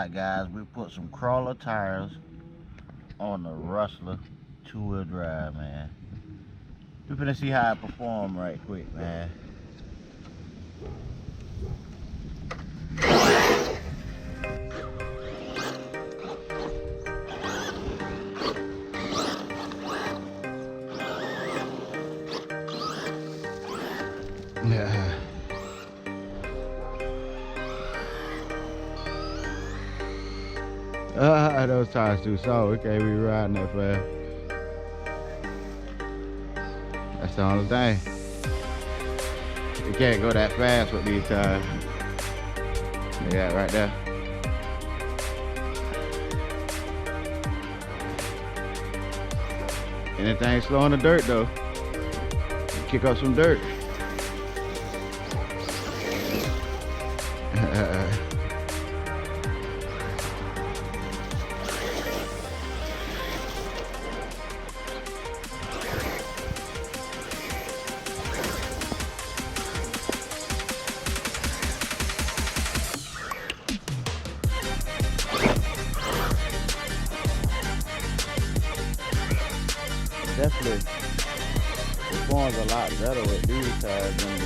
out, guys. We put some crawler tires on the Rustler 2-wheel drive, man. We're gonna see how it perform right quick, man. Yeah. Those tires too soft. We can't be riding that fast. That's the only thing. You can't go that fast with these tires. Yeah, right there. Anything slow in the dirt though. Kick up some dirt. Definitely performs a lot better with these tires than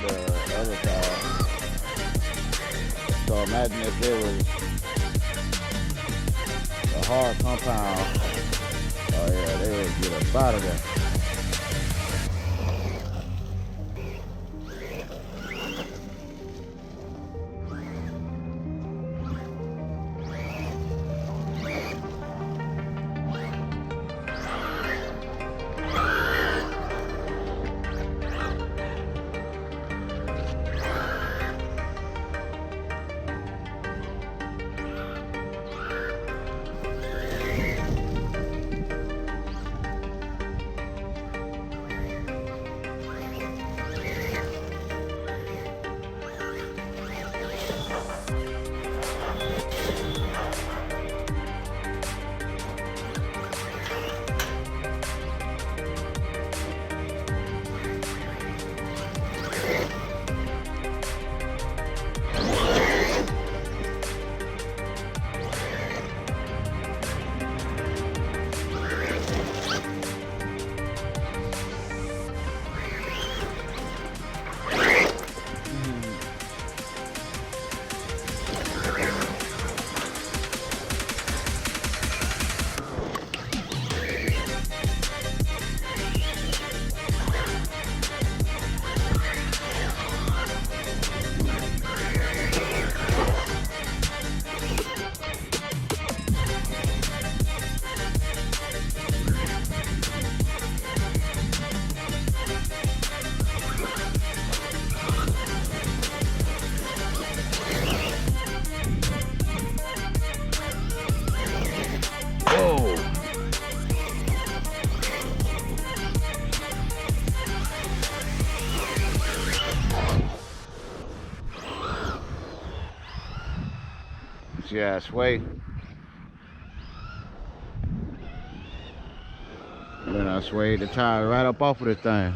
the other tires. So imagine if there was a hard compound. Oh yeah, they would get up out of there. Yeah, sway. Then I swayed the tire right up off of this thing.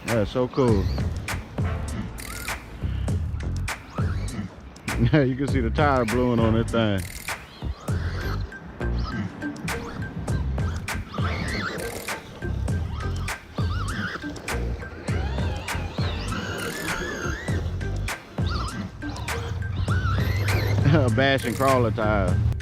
That's so cool. You can see the tire blowing on that thing. bashing crawler tires.